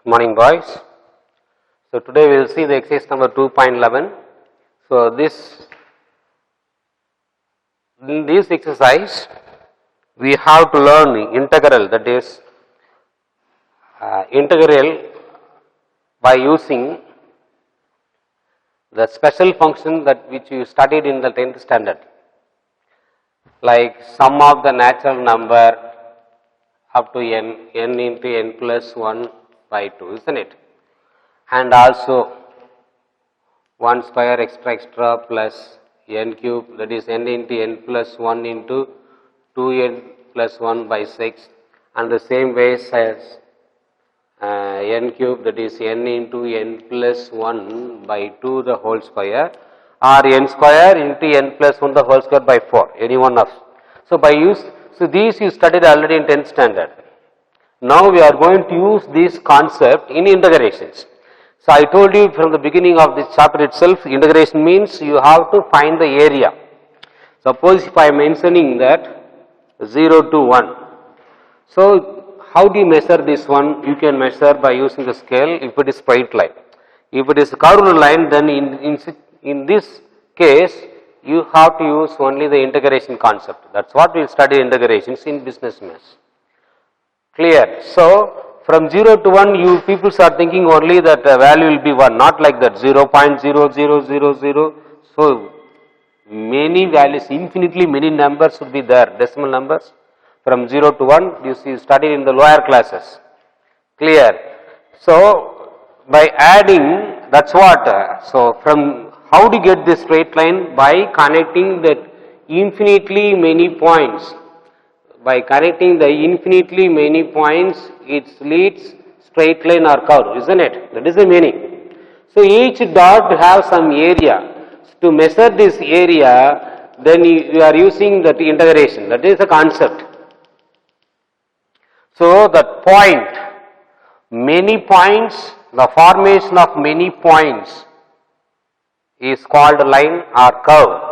Good morning, boys. So today we will see the exercise number 2.11. So in this exercise we have to learn integral, that is integral by using the special function that which you studied in the 10th standard, like sum of the natural number up to n into n plus 1 by 2, isn't it? And also 1 square extra plus n cube, that is n into n plus 1 into 2n plus 1 by 6, and the same ways as n cube, that is n into n plus 1 by 2 the whole square, or n square into n plus 1 the whole square by 4, any one of. So these you studied already in 10th standard. Now we are going to use this concept in integrations. So I told you from the beginning of this chapter itself, integration means you have to find the area. Suppose if I am mentioning that 0 to 1. So how do you measure this one? You can measure by using the scale if it is straight line. If it is a curved line, then in this case you have to use only the integration concept. That's what we will study integrations in business maths. Clear? So from 0 to 1 you people are thinking only that value will be 1, not like that 0.0000. So many values, infinitely many numbers would be there, decimal numbers. From 0 to 1 you see studied in the lower classes. Clear? So by adding, that's what, so from how to get this straight line? By connecting that infinitely many points. By connecting the infinitely many points, it leads straight line or curve, isn't it? That is the meaning. So each dot have some area. To measure this area, then you are using that integration. That is the concept. So that point, many points, the formation of many points is called line or curve.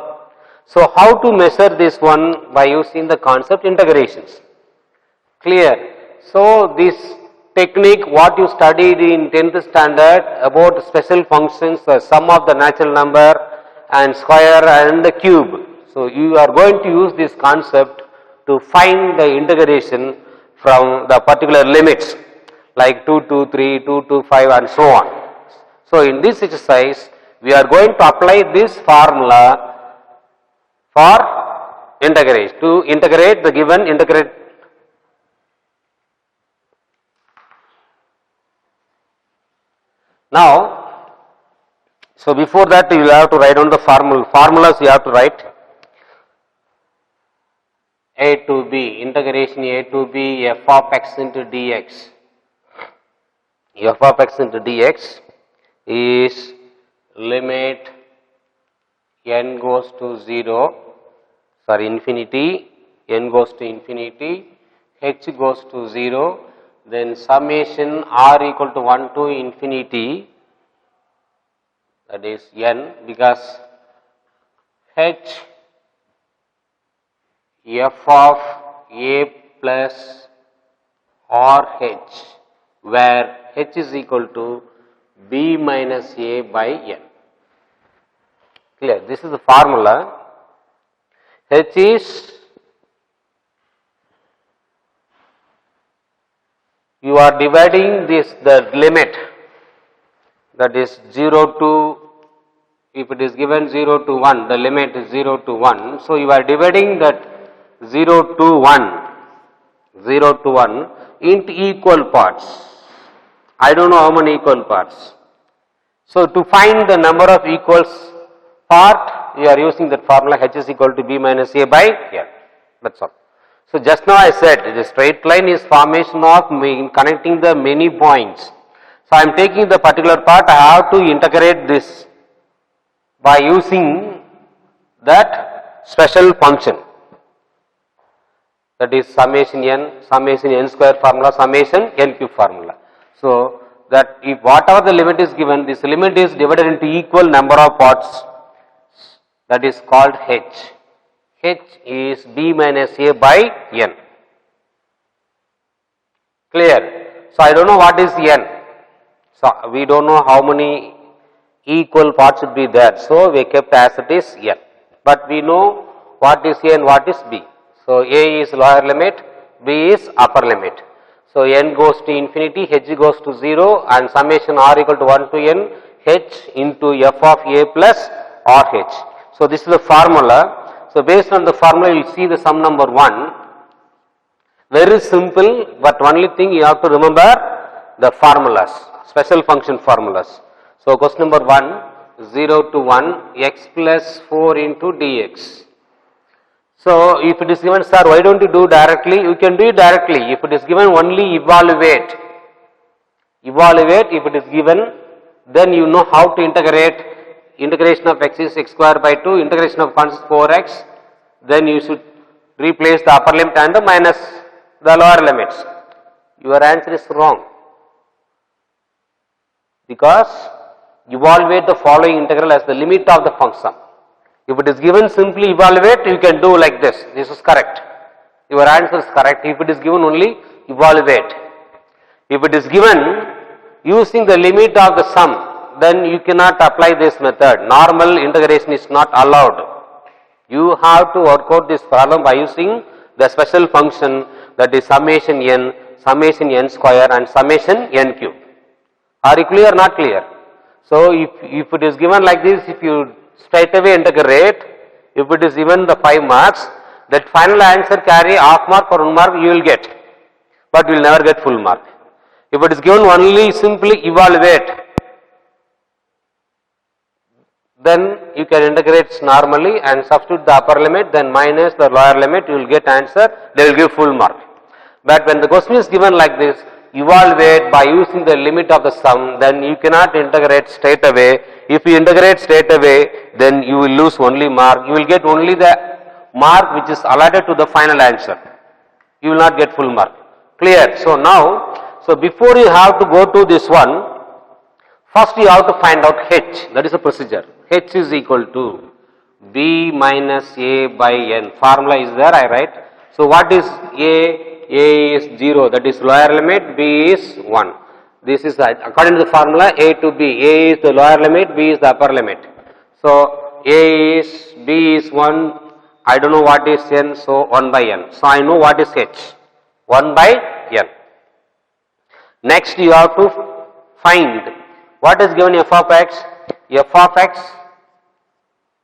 So how to measure this one? By using the concept integrations. Clear? So this technique what you studied in 10th standard about special functions, the sum of the natural number and square and the cube. So you are going to use this concept to find the integration from the particular limits like 2 to 3, 2 to 5 and so on. So in this exercise we are going to apply this formula for integration, to integrate the given integrate. Now, so before that you will have to write down the formulas you have to write. A to B, integration A to B, f of x into dx. F of x into dx is limit n goes to 0, sorry infinity, n goes to infinity, h goes to 0, then summation r equal to 1 to infinity, that is n, because h f of a plus r h, where h is equal to b minus a by n. Clear? This is the formula. H is, you are dividing this, the limit, that is 0 to, if it is given 0 to 1, the limit is 0 to 1. So you are dividing that 0 to 1 into equal parts. I don't know how many equal parts. So to find the number of equals part, you are using that formula h is equal to b minus a by n. That's all. So just now I said the straight line is formation of connecting the many points. So I am taking the particular part, I have to integrate this by using that special function, that is summation n square formula, summation n cube formula. So that if whatever the limit is given, this limit is divided into equal number of parts, that is called h. H is b minus a by n. Clear? So I don't know what is n. So we don't know how many equal parts should be there. So we kept as it is n. But we know what is a and what is b. So a is lower limit, b is upper limit. So n goes to infinity, h goes to 0 and summation r equal to 1 to n h into f of a plus rh. So this is the formula. So based on the formula you will see the sum number 1. Very simple, but only thing you have to remember the formulas, special function formulas. So question number 1, 0 to 1 x plus 4 into dx. So if it is given, sir, why don't you do directly? You can do it directly. If it is given, only evaluate. Evaluate if it is given, then you know how to integrate. Integration of x is x square by 2, integration of constant 4x, then you should replace the upper limit and the minus the lower limits. Your answer is wrong, because evaluate the following integral as the limit of the function. If it is given, simply evaluate, you can do like this. This is correct. Your answer is correct. If it is given, only evaluate. If it is given using the limit of the sum, then you cannot apply this method. Normal integration is not allowed. You have to work out this problem by using the special function, that is summation n square and summation n cube. Are you clear or not clear? So if it is given like this, if you straight away integrate, if it is given the 5 marks, that final answer carry half mark or 1 mark you will get, but you will never get full mark. If it is given only simply evaluate, then you can integrate normally and substitute the upper limit, then minus the lower limit, you will get answer, they will give full mark. But when the question is given like this, evaluate by using the limit of the sum, then you cannot integrate straight away. If you integrate straight away, then you will lose only mark. You will get only the mark which is allotted to the final answer. You will not get full mark. Clear? So now, so before you have to go to this one, first you have to find out h. That is the procedure. H is equal to b minus a by n. Formula is there, I write. So what is a? A is 0, that is lower limit, b is 1. This is according to the formula a to b. A is the lower limit, b is the upper limit. So a is, b is 1, I don't know what is n, so 1 by n. So I know what is h, 1 by n. Next you have to find what is given f of x. F of x,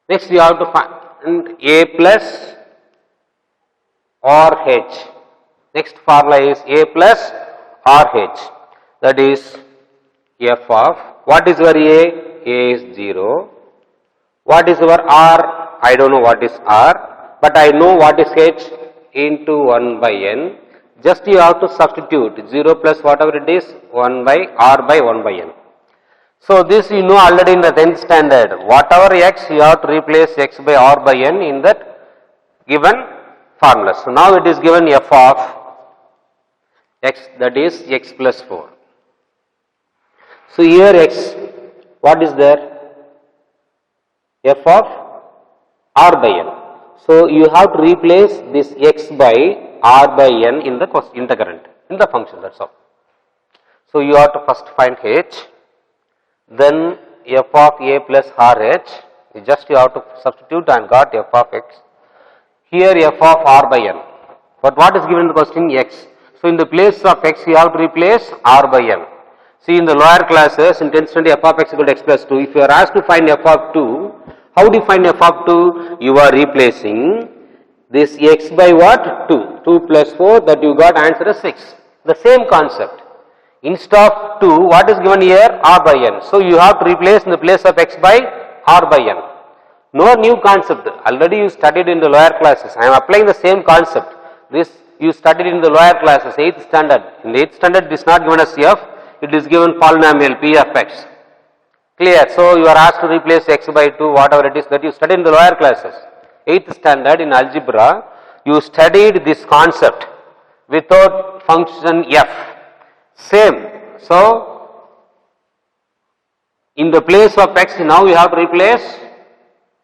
next you have to find a plus or h. Next formula is a plus RH, that is f of, what is your a? A is 0. What is your r? I don't know what is r, but I know what is h into 1 by n. Just you have to substitute 0 plus whatever it is, 1 by r by 1 by n. So this you know already in the 10th standard. Whatever x, you have to replace x by r by n in that given formula. So now it is given f of x, that is x plus 4. So here x, what is there? F of r by n. So you have to replace this x by r by n in the integrand, in the function, that's all. So you have to first find h, then f of a plus rh, just you have to substitute and got f of x. Here f of r by n. But what is given in the question? X. So in the place of x, you have to replace r by n. See, in the lower classes, in 10th standard, f of x equal to x plus 2. If you are asked to find f of 2, how do you find f of 2? You are replacing this x by what? 2. 2 plus 4, that you got answer as 6. The same concept. Instead of 2, what is given here? R by n. So you have to replace in the place of x by r by n. No new concept. Already you studied in the lower classes. I am applying the same concept. This you studied in the lower classes, 8th standard. In the 8th standard, it is not given as f, it is given polynomial p of x. Clear? So you are asked to replace x by 2, whatever it is that you studied in the lower classes. 8th standard in algebra, you studied this concept without function f. Same. So in the place of x, now you have to replace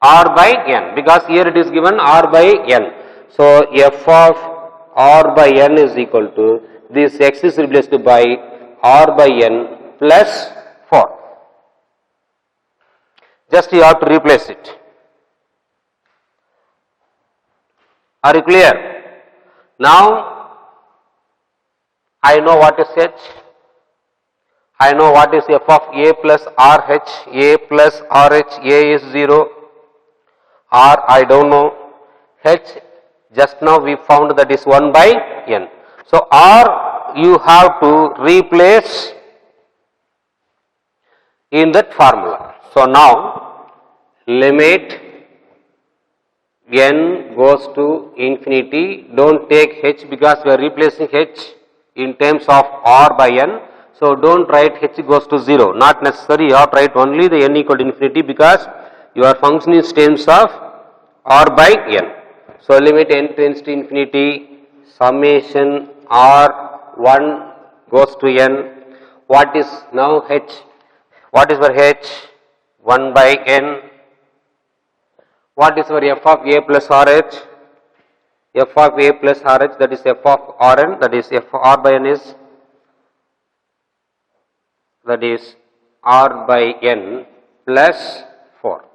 r by n, because here it is given r by n. So f of r by n is equal to, this x is replaced by r by n plus Just you have to replace it. Are you clear? Now, I know what is H. I know what is f of a plus RH. A plus RH, A is 0. R I don't know. H, just now we found that is 1 by n. So, R you have to replace in that formula. So, now limit n goes to infinity. Don't take h because we are replacing h in terms of r by n. So, don't write h goes to 0. Not necessary. You have to write only the n equal to infinity because your function is terms of r by n. So, limit n tends to infinity, summation r1 goes to n. What is now h? What is for h? 1 by n. What is for f of a plus rh? F of a plus rh, that is f of rn, that is f r by n is, that is r by n plus 4.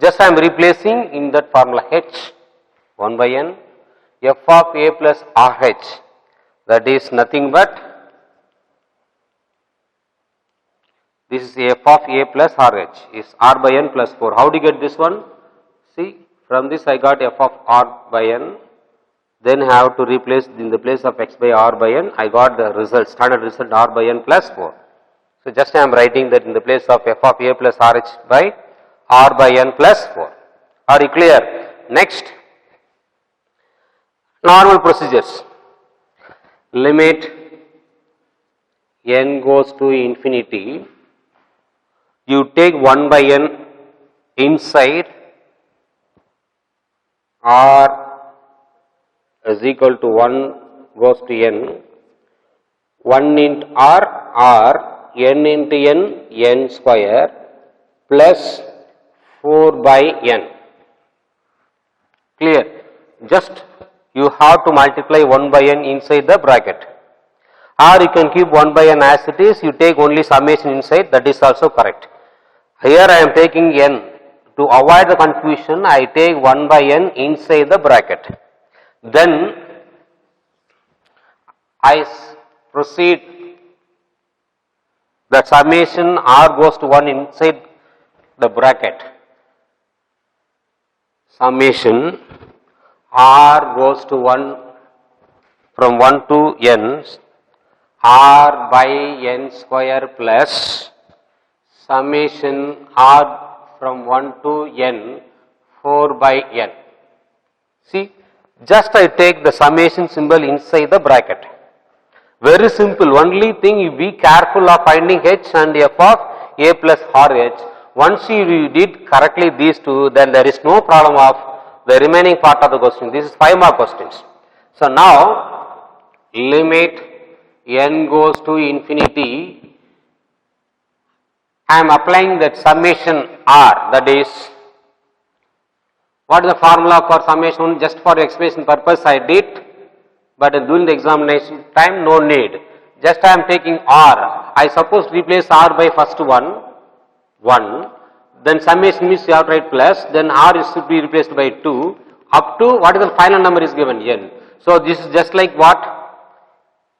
Just I am replacing in that formula h, 1 by n, f of a plus rh, that is nothing but, this is f of a plus rh, is r by n plus 4. How do you get this one? See, from this I got f of r by n, then I have to replace in the place of x by r by n, I got the result, standard result r by n plus 4. So, just I am writing that in the place of f of a plus rh by r by n plus 4. Are you clear? Next, normal procedures. Limit n goes to infinity, you take 1 by n inside, r is equal to 1 goes to n, 1 into r, n into n square plus 4 by n. Clear? Just you have to multiply 1 by n inside the bracket, or you can keep 1 by n as it is, you take only summation inside, that is also correct. Here I am taking n. To avoid the confusion, I take 1 by n inside the bracket. Then I proceed, the summation r goes to 1 inside the bracket. Summation r goes to 1 from 1 to n, r by n square plus summation r from 1 to n 4 by n. See, just I take the summation symbol inside the bracket. Very simple, only thing you be careful of finding h and f of a plus rh. Once you did correctly these two, then there is no problem of the remaining part of the question. This is 5 more questions. So, now limit n goes to infinity, I am applying that summation r, that is, what is the formula for summation? Just for explanation purpose I did, but during the examination time no need. Just I am taking r, I suppose replace r by first 1, then summation means you have to write plus, then r is should be replaced by 2, up to what is the final number is given, n. So, this is just like what?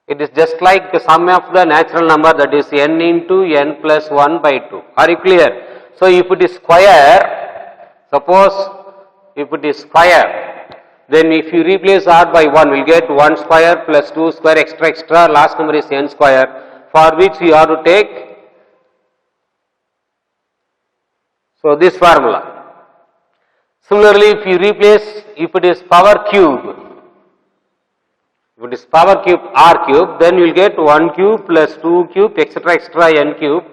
It is just like the sum of the natural number, that is n into n plus 1 by 2. Are you clear? So, if it is square, suppose if it is square, then if you replace r by 1, we will get 1 square plus 2 square extra, last number is n square, for which you have to take, so this formula. Similarly, if you replace, if it is power cube, if it is power cube r cube, then you will get 1 cube plus 2 cube extra n cube.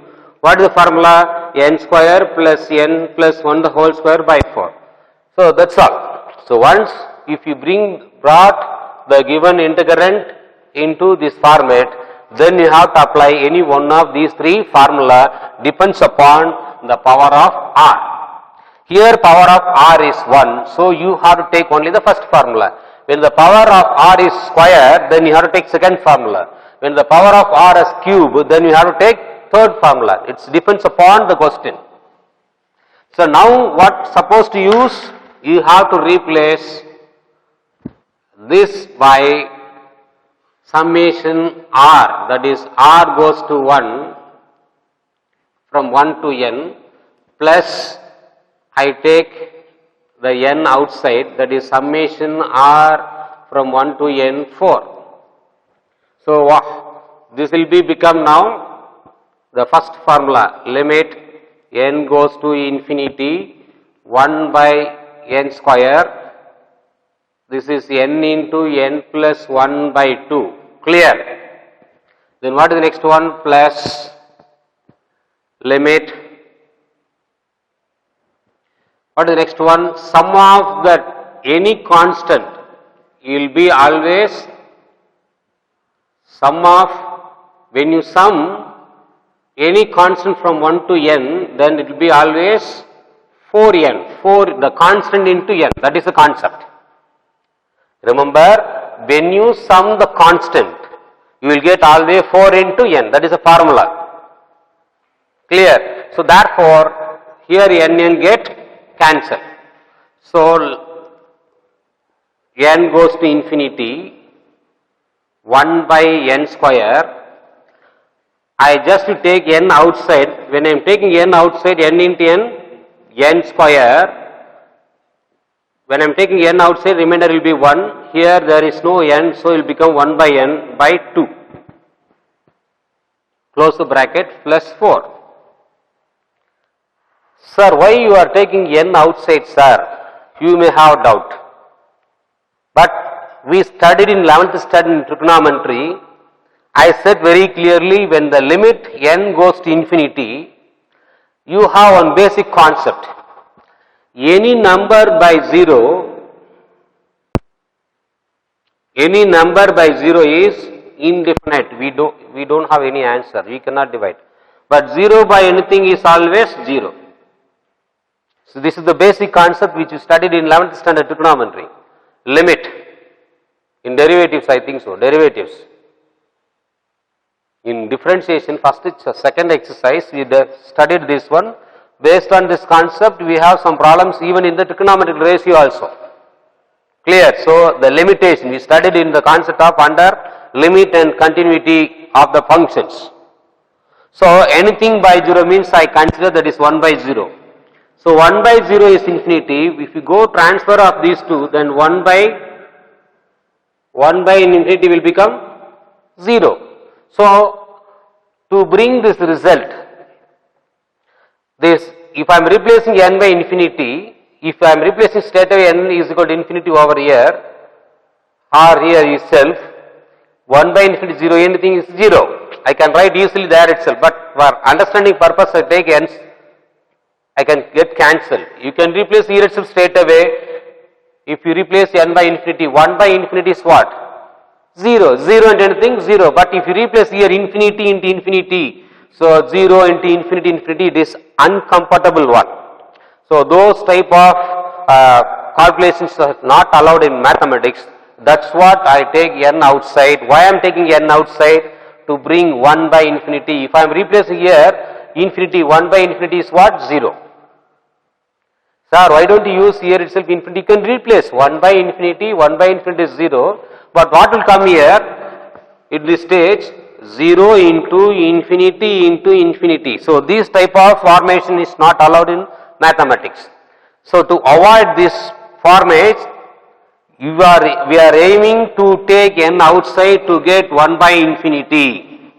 What is the formula? N square plus n plus 1 the whole square by 4. So, that is all. So, once if you brought the given integrand into this format, then you have to apply any one of these 3 formula, depends upon the power of r. Here power of r is 1, so you have to take only the first formula. When the power of r is square, then you have to take second formula. When the power of r is cube, then you have to take third formula. It depends upon the question. So now what supposed to use? You have to replace this by summation r, that is r goes to 1 from 1 to n plus I take the n outside, that is summation r from 1 to n 4. So this will become now the first formula, limit n goes to infinity 1 by n square. This is n into n plus 1 by 2. Clear? Then what is the next one? Plus limit. What is the next one? Sum of that any constant will be always sum of, when you sum any constant from 1 to n, then it will be always 4n, 4 the constant into n, that is the concept. Remember, when you sum the constant, you will get always 4 into n, that is the formula. Clear? So therefore, here n get cancelled. So n goes to infinity 1 by n square. I just take n outside. When I am taking n outside, n into n square. When I am taking n outside, remainder will be 1. Here there is no n, so it will become 1 by n by 2. Close the bracket, plus 4. Sir, why you are taking n outside, sir? You may have doubt. But we studied in 11th standard in trigonometry. I said very clearly, when the limit n goes to infinity, you have one basic concept. Any number by 0 is indefinite. We don't have any answer. We cannot divide. But 0 by anything is always 0. So this is the basic concept which you studied in 11th standard trigonometry. Limit. In derivatives, I think so. Derivatives. In differentiation, first second exercise, we studied this one. Based on this concept, we have some problems even in the trigonometric ratio also. Clear? So the limitation, we studied in the concept of under limit and continuity of the functions. So anything by 0 means I consider that is 1 by 0. So 1 by 0 is infinity. If you go transfer of these two, then 1 by infinity will become 0. So to bring this result, if I am replacing n by infinity, if I am replacing straight away n is equal to infinity over here, or here itself, 1 by infinity 0, anything is 0. I can write easily there itself, but for understanding purpose I take n's, I can get cancelled. You can replace here itself straight away. If you replace n by infinity, 1 by infinity is what? 0. 0 and anything 0. But if you replace here infinity into infinity, so 0 into infinity, it is uncomfortable one. So those type of calculations are not allowed in mathematics. That's what I take n outside. Why I am taking n outside? To bring 1 by infinity. If I am replacing here infinity, 1 by infinity is what? 0. Sir, why don't you use here itself infinity? You can replace 1 by infinity is 0. But what will come here? At this stage, 0 into infinity. So this type of formation is not allowed in mathematics. So to avoid this formation, we are aiming to take n outside to get 1 by infinity.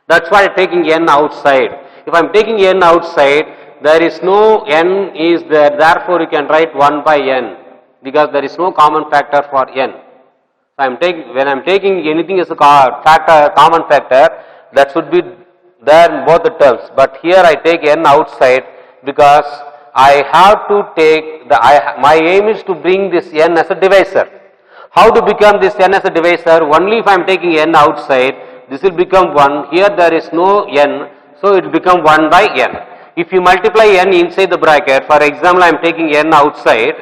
That's why I am taking n outside. If I am taking n outside, there is no n is there, therefore you can write 1 by n, because there is no common factor for n. When I am taking anything as a common factor, that should be there in both the terms. But here I take n outside because I have to take my aim is to bring this n as a divisor. How to become this n as a divisor? Only if I am taking n outside, this will become 1. Here there is no n, so it will become 1 by n. If you multiply n inside the bracket, for example, I am taking n outside,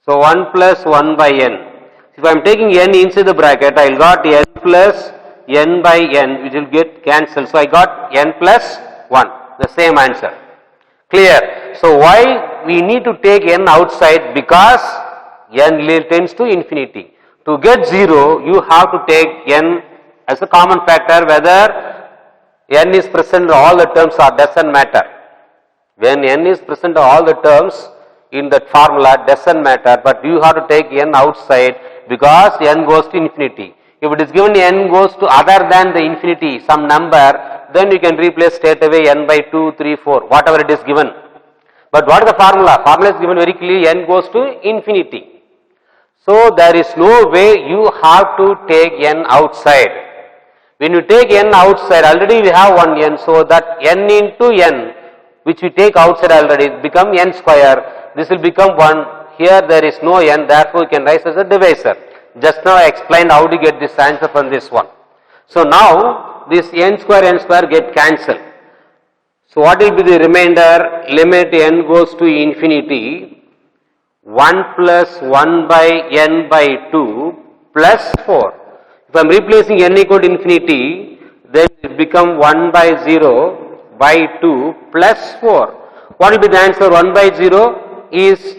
so 1 plus 1 by n. If I am taking n inside the bracket, I will got n plus n by n, which will get cancelled. So I got n plus 1, the same answer. Clear? So why we need to take n outside? Because n tends to infinity. To get 0, you have to take n as a common factor, whether n is present all the terms or doesn't matter. When n is present all the terms in that formula doesn't matter, but you have to take n outside because n goes to infinity. If it is given n goes to other than the infinity, some number, then you can replace straight away n by 2, 3, 4, whatever it is given. But what is the formula? Formula is given very clearly, n goes to infinity. So there is no way you have to take n outside. When you take n outside, already we have one n, so that n into n, which we take outside already, become n square. This will become 1. Here there is no n, therefore we can write as a divisor. Just now I explained how to get this answer from this one. So now this n square get cancelled. So what will be the remainder? Limit n goes to infinity, 1 plus 1 by n by 2 plus 4. If I am replacing n equal to infinity, then it become 1 by 0 by 2 plus 4. What will be the answer? 1 by 0 is,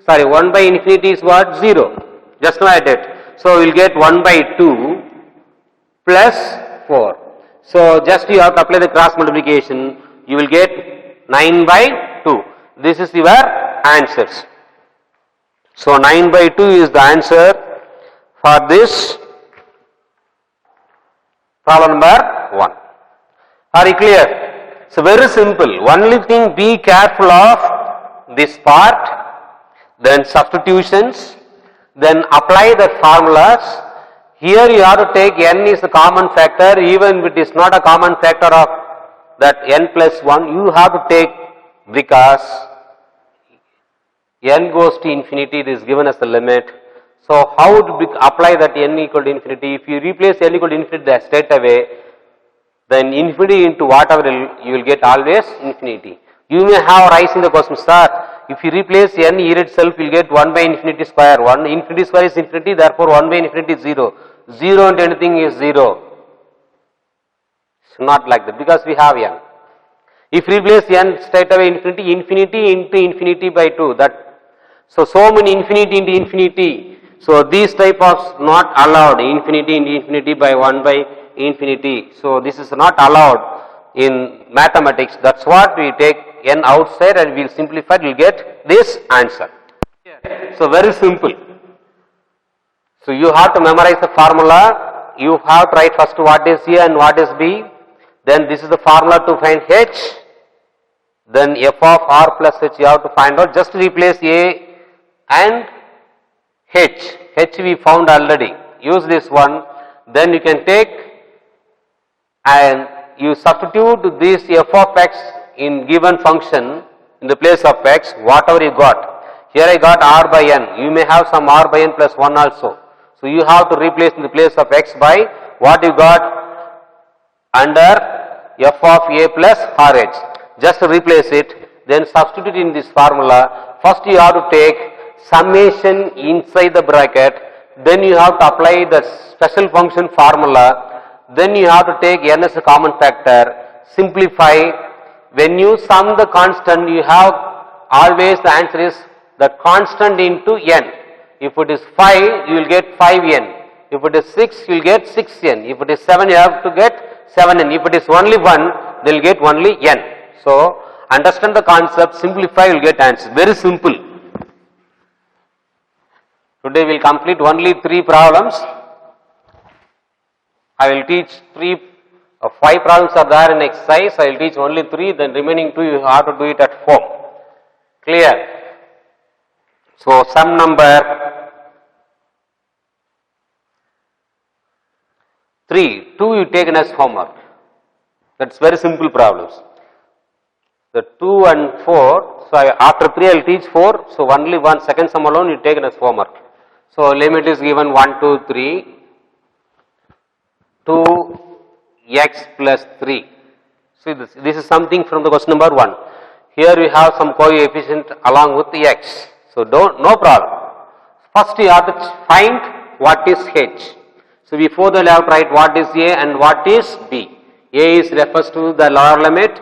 1 by infinity is what? 0. Just now I did. So we will get 1 by 2 plus 4. So just you have to apply the cross multiplication. You will get 9 by 2. This is your answers. So 9 by 2 is the answer for this problem number 1. Are you clear? So very simple. Only thing, be careful of this part, then substitutions, then apply the formulas. Here you have to take n is a common factor, even if it is not a common factor of that n plus 1, you have to take, because n goes to infinity, it is given as the limit. So how to apply that n equal to infinity? If you replace n equal to infinity straight away, then infinity into whatever you will get always infinity. You may have raised in the question, sir, if you replace n here itself, you will get 1 by infinity square. 1 infinity square is infinity, therefore 1 by infinity is 0. 0 into anything is 0. It's not like that, because we have n. If you replace n straight away infinity, infinity into infinity by 2. So many infinity into infinity. So these type of not allowed, infinity into infinity by 1 by infinity. So this is not allowed in mathematics. That's what we take n outside and we will simplify, we will get this answer. So very simple. So you have to memorize the formula. You have to write first what is A and what is B. Then this is the formula to find H. Then f of r plus h you have to find out. Just replace A and H. H we found already. Use this one. Then you can take and you substitute this f of x in given function in the place of x, whatever you got. Here I got r by n. You may have some r by n plus 1 also. So you have to replace in the place of x by what you got under f of a plus rh. Just replace it, then substitute in this formula. First you have to take summation inside the bracket, then you have to apply the special function formula, then you have to take n as a common factor, simplify. When you sum the constant, you have always the answer is the constant into n. If it is 5, you will get 5n. If it is 6, you will get 6n. If it is 7, you have to get 7n. If it is only 1, they will get only n. So understand the concept, simplify, you will get answer. Very simple. Today we will complete only 3 problems. I will teach 5 problems are there in exercise. I will teach only 3, then remaining 2 you have to do it at home. Clear? So sum number 3, 2 you taken as homework. That's very simple problems. The 2 and 4, so after 3 I will teach 4, so only one second sum alone you taken as homework. So limit is given 1, 2, 3, 2x plus 3. See this is something from the question number 1. Here we have some coefficient along with the x. So no problem. First you have to find what is h. So before that you have to write what is a and what is b. A is refers to the lower limit,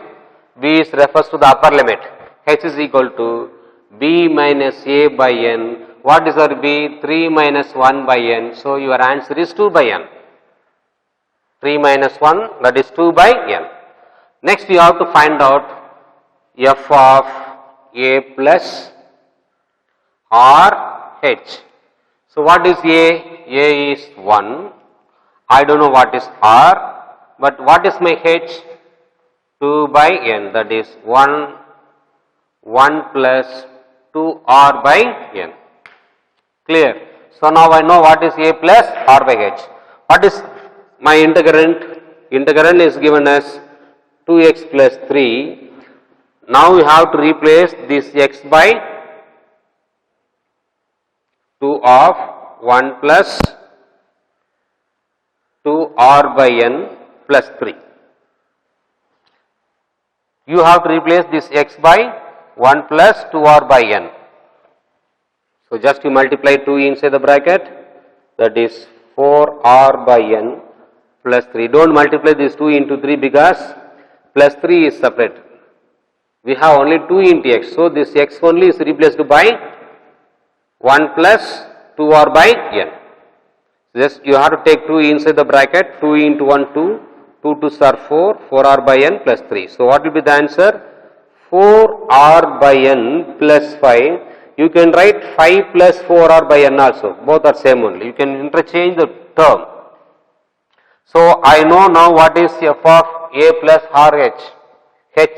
b is refers to the upper limit. h is equal to b minus a by n. What is our b? 3 minus 1 by n. So your answer is 2 by n. 3 minus 1, that is 2 by n. Next you have to find out f of a plus or h. So what is a? A is 1. I don't know what is r, but what is my h? 2 by n, that is 1 plus 2r by n. Clear? So now I know what is a plus r by h. What is my integrand? Integrand is given as 2x plus 3. Now we have to replace this x by 2 of 1 plus 2r by n plus 3. You have to replace this x by 1 plus 2r by n. So just you multiply 2 inside the bracket, that is 4r by n plus 3. Don't multiply this 2 into 3 because plus 3 is separate. We have only 2 into x. So this x only is replaced by 1 plus 2r by n. Just you have to take 2 inside the bracket, 2 into 1 2, 2 2s are 4, 4r by n plus 3. So what will be the answer? 4r by n plus 5. You can write 5 plus 4r by n also. Both are same only. You can interchange the term. So I know now what is f of a plus rh. H.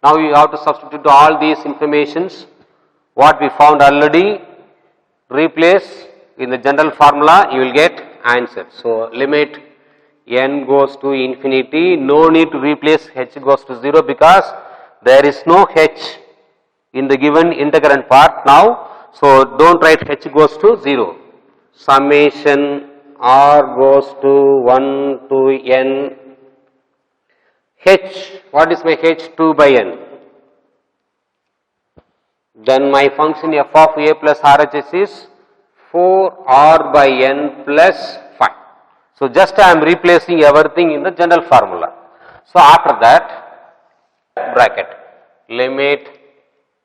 Now you have to substitute all these informations. What we found already, replace in the general formula, you will get answer. So limit n goes to infinity, no need to replace h goes to 0 because there is no h in the given integrand part now. So don't write h goes to 0. Summation r goes to 1 to n. H, what is my h? 2 by n. Then my function f of a plus rhs is 4r by n plus 5. So just I am replacing everything in the general formula. So after that, bracket, limit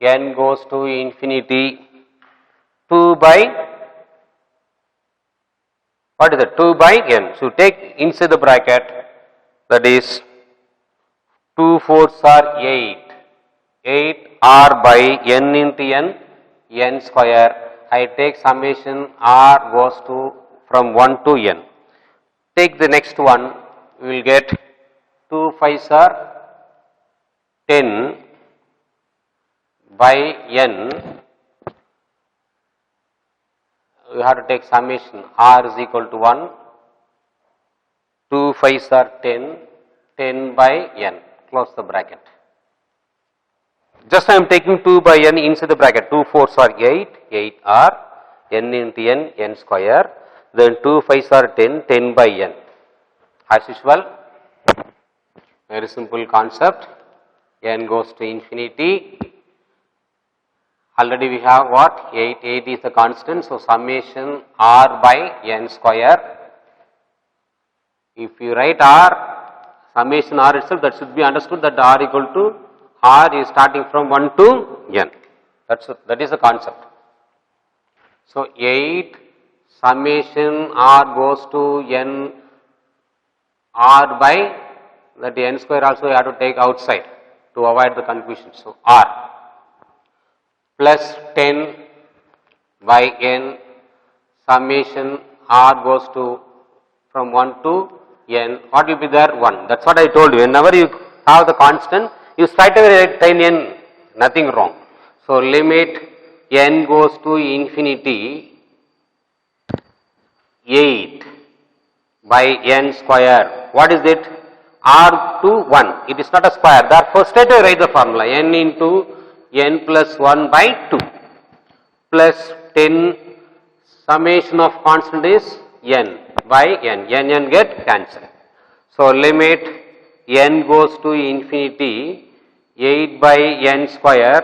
n goes to infinity, 2 by, what is it? 2 by n. So take inside the bracket, that is 2 4s are 8. 8r by n into n square. I take summation r goes to from 1 to n. Take the next one, we will get 2 5s are 10 by n. We have to take summation r is equal to 1. 2 5s are 10, 10 by n. Close the bracket. Just I am taking 2 by n inside the bracket. 2 4s are 8, 8r, n into n square. Then 2 5s are 10, 10 by n. As usual, very simple concept. N goes to infinity. Already we have what? 8, 8 is the constant. So summation r by n square. If you write r, summation r itself, that should be understood that r equal to r is starting from 1 to n. That is the concept. So 8 summation r goes to n r by that n square also you have to take outside to avoid the confusion. So r plus 10 by n summation r goes to from 1 to n. What will be there? 1. That's what I told you. Whenever you have the constant, you straight away write n, nothing wrong. So limit n goes to infinity 8 by n square. What is it? R to 1. It is not a square. Therefore, straight away write the formula n into n plus 1 by 2 plus 10 summation of constant is n by n. N get cancelled. So limit n goes to infinity 8 by n square.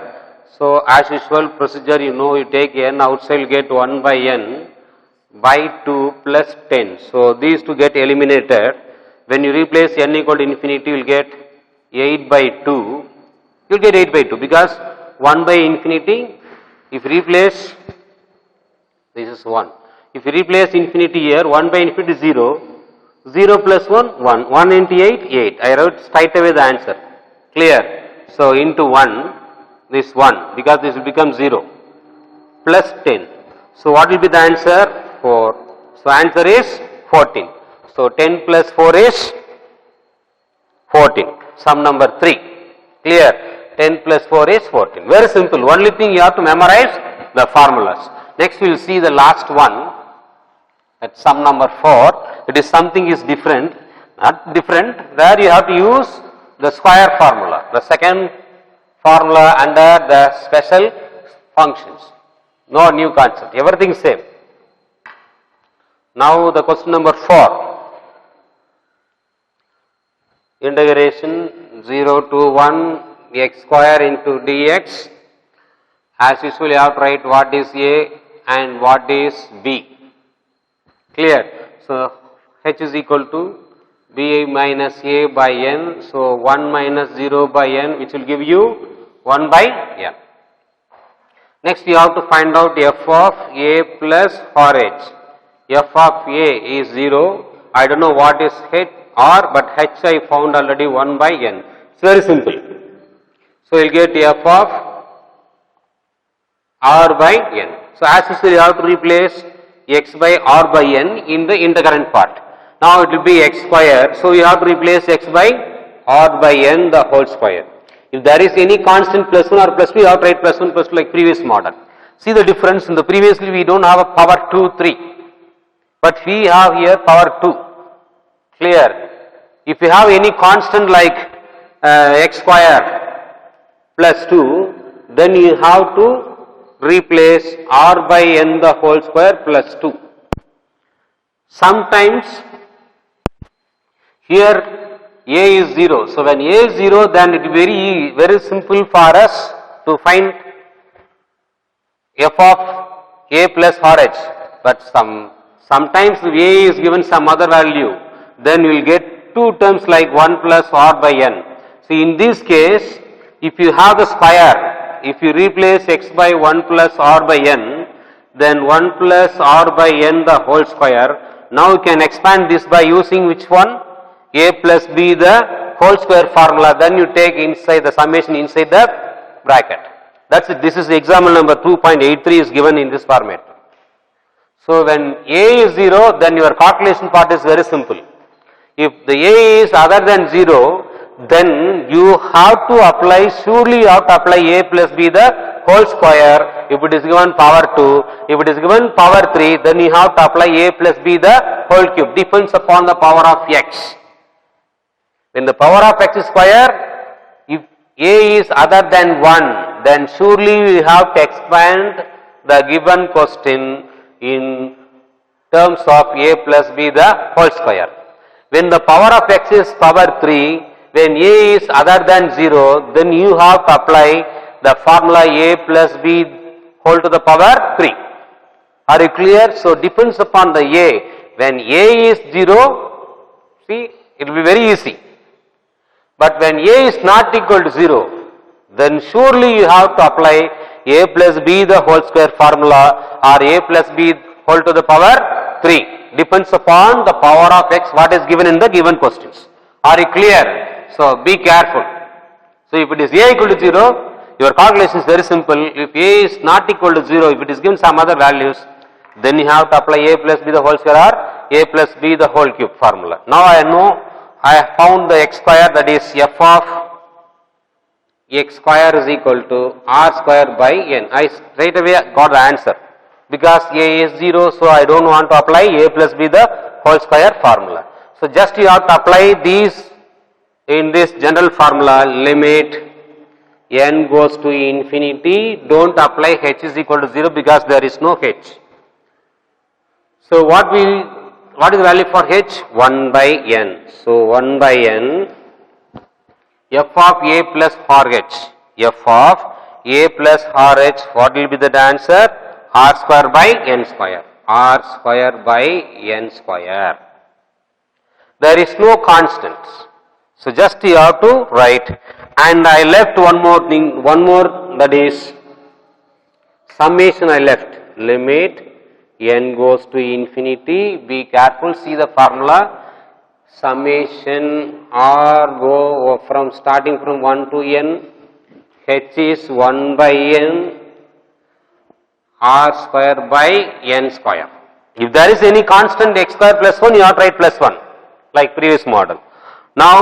So as usual procedure, you know, you take n outside, you get 1 by n by 2 plus 10. So these two get eliminated. When you replace n equal to infinity, you will get 8 by 2. You will get 8 by 2 because 1 by infinity. If you replace, this is 1. If you replace infinity here, 1 by infinity is 0. 0 plus 1, 1. 1 into 8, 8. I wrote straight away the answer. Clear? So, into 1, this 1, because this will become 0. Plus 10. So, what will be the answer? 4. So, answer is 14. So, 10 plus 4 is 14. Sum number 3. Clear? 10 plus 4 is 14. Very simple. Only thing you have to memorize the formulas. Next we will see the last one. At sum number 4. It is something is different. Not different. There you have to use the square formula. The second formula under the special functions. No new concept. Everything same. Now the question number 4. Integration 0 to 1 x square into dx. As usual you have to write what is a and what is b. Clear? So h is equal to b minus a by n. So 1 minus 0 by n, which will give you 1 by n. Next you have to find out f of a plus or h. F of a is 0. I don't know what is h or, but h I found already 1 by n. It's very simple. So you will get f of r by n. So as usual you have to replace x by r by n in the integrand part. Now it will be x square. So you have to replace x by r by n the whole square. If there is any constant plus 1 or plus 2, you have to write plus 1 plus 2 like previous model. See the difference. In the previously we don't have a power 2, 3. But we have here power 2. Clear? If you have any constant like x square plus 2, then you have to replace r by n the whole square plus 2. Sometimes here a is 0. So when a is 0, then it is very simple for us to find f of a plus or h. But sometimes a is given some other value, then we will get two terms like 1 plus r by n. So in this case, if you have the square, if you replace x by 1 plus r by n, then 1 plus r by n the whole square. Now you can expand this by using which one? A plus b the whole square formula. Then you take inside the summation inside the bracket. That's it. This is the example number 2.83 is given in this format. So when a is 0, then your calculation part is very simple. If the a is other than 0, then you have to apply, surely you have to apply a plus b the whole square. If it is given power 2, if it is given power 3, then you have to apply a plus b the whole cube. Depends upon the power of x. When the power of x is square, if a is other than 1, then surely we have to expand the given question in terms of a plus b the whole square. When the power of x is power 3, when a is other than 0, then you have to apply the formula a plus b whole to the power 3. Are you clear? So depends upon the a. When a is 0, see, it will be very easy. But when a is not equal to 0, then surely you have to apply a plus b the whole square formula or a plus b whole to the power 3. Depends upon the power of x what is given in the given questions. Are you clear? So be careful. So if it is a equal to 0, your calculation is very simple. If a is not equal to 0, if it is given some other values, then you have to apply a plus b the whole square or a plus b the whole cube formula. Now I know I have found the x square, that is f of x square is equal to r square by n. I straight away got the answer. Because a is 0, so I don't want to apply a plus b the whole square formula. So just you have to apply these in this general formula, limit n goes to infinity. Don't apply h is equal to 0 because there is no h. So what is the value for h? 1 by n. So 1 by n, f of a plus r h. F of a plus r h, what will be the answer? R square by n square. R square by n square. There is no constants. So just you have to write. And I left one more thing, one more that is summation I left, limit n goes to infinity, be careful, see the formula, summation r go from starting from 1 to n, h is 1 by n, r square by n square. If there is any constant x square plus 1, you have to write plus 1 like previous model. Now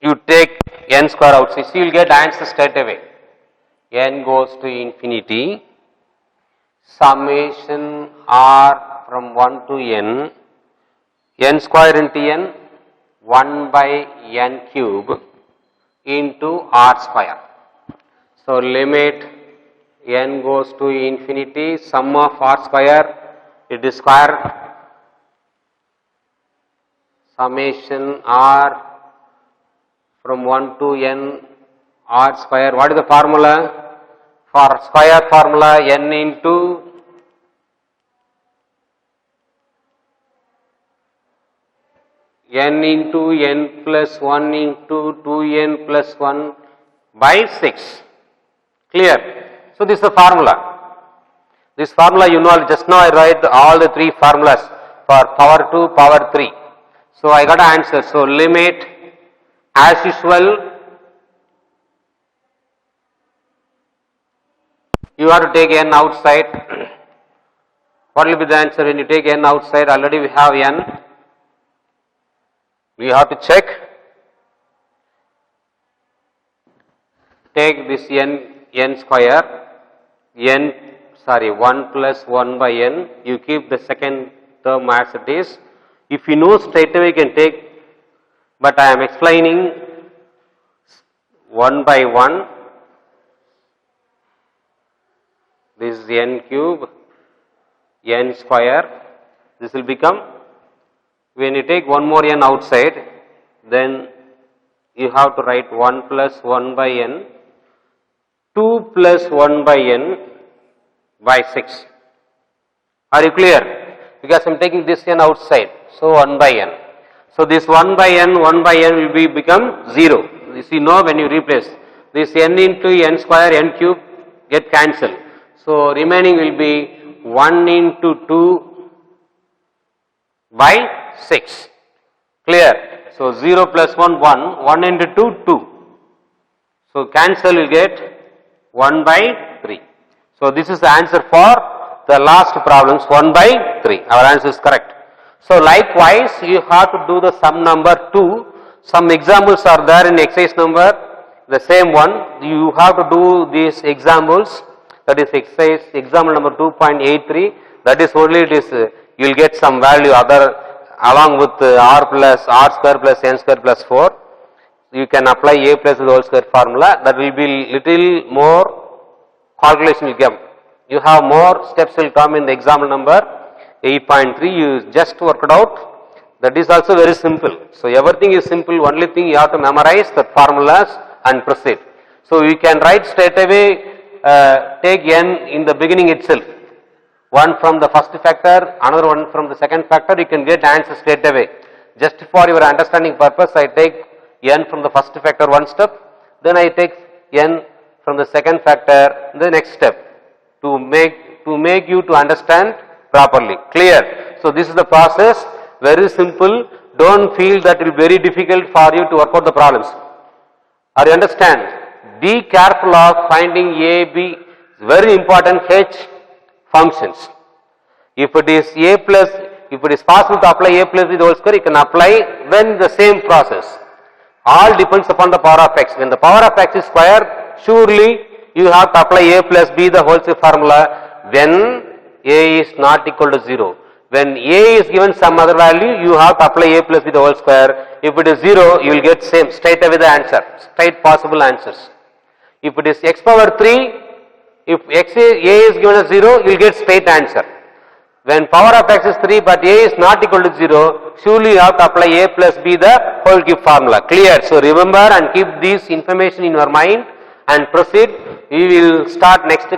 you take n square outside, so you will get answer straight away. N goes to infinity, summation r from 1 to n square into n, 1 by n cube into r square. So limit n goes to infinity, sum of r square, it is square, summation r from 1 to n r square. What is the formula? For square formula, n into n plus 1 into 2n plus 1 by 6. Clear? So this is the formula. This formula you know, just now I write all the three formulas for power 2, power 3. So I got an answer. So limit as usual, you have to take n outside. What will be the answer when you take n outside? Already we have n. We have to check. Take this n square, 1 plus 1 by n. You keep the second term as it is. If you know straight away you can take, but I am explaining 1 by 1. This is n cube, n square. This will become, when you take one more n outside, then you have to write 1 plus 1 by n, 2 plus 1 by n by 6. Are you clear? Because I am taking this n outside, so 1 by n. So this 1 by n will become 0. This you know when you replace. This n into n square, n cube get cancelled. So remaining will be 1 into 2 by 6. Clear? So 0 plus 1, 1, 1 into 2, 2. So cancel will get 1 by 3. So this is the answer for the last problems, 1 by 3. Our answer is correct. So likewise, you have to do the sum number 2. Some examples are there in exercise number, the same one. You have to do these examples. That is exercise example number 2.83. That is only it is you will get some value other along with r plus r square plus n square plus 4. You can apply a plus the whole square formula. That will be little more calculation will come. You have more steps will come in the example number 8.3. You just work it out. That is also very simple. So everything is simple. Only thing you have to memorize the formulas and proceed. So you can write straight away. Take n in the beginning itself, one from the first factor, another one from the second factor, you can get answer straight away. Just for your understanding purpose, I take n from the first factor one step, then I take n from the second factor the next step to make you to understand properly. Clear? So this is the process, very simple. Don't feel that it will be very difficult for you to work out the problems. Are you understand? Be careful of finding a, b, very important h functions. If it is a plus, if it is possible to apply a plus b the whole square, you can apply when the same process. All depends upon the power of x. When the power of x is square, surely you have to apply a plus b the whole square formula when a is not equal to 0. When a is given some other value, you have to apply a plus b the whole square. If it is 0, you will get same, straight away the answer, straight possible answers. If it is x power 3, if a is given as 0, you will get straight answer. When power of x is 3 but a is not equal to 0, surely you have to apply a plus b the whole cube formula. Clear? So remember and keep this information in your mind and proceed. We will start next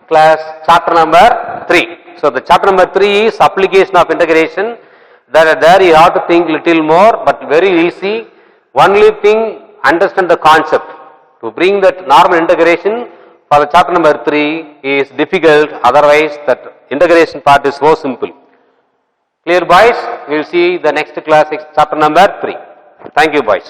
class chapter number 3. So the chapter number 3 is application of integration. There you have to think little more, but very easy. Only thing, understand the concept. To bring that normal integration for the chapter number 3 is difficult, otherwise that integration part is so simple. Clear boys? We will see the next class, chapter number 3. Thank you boys.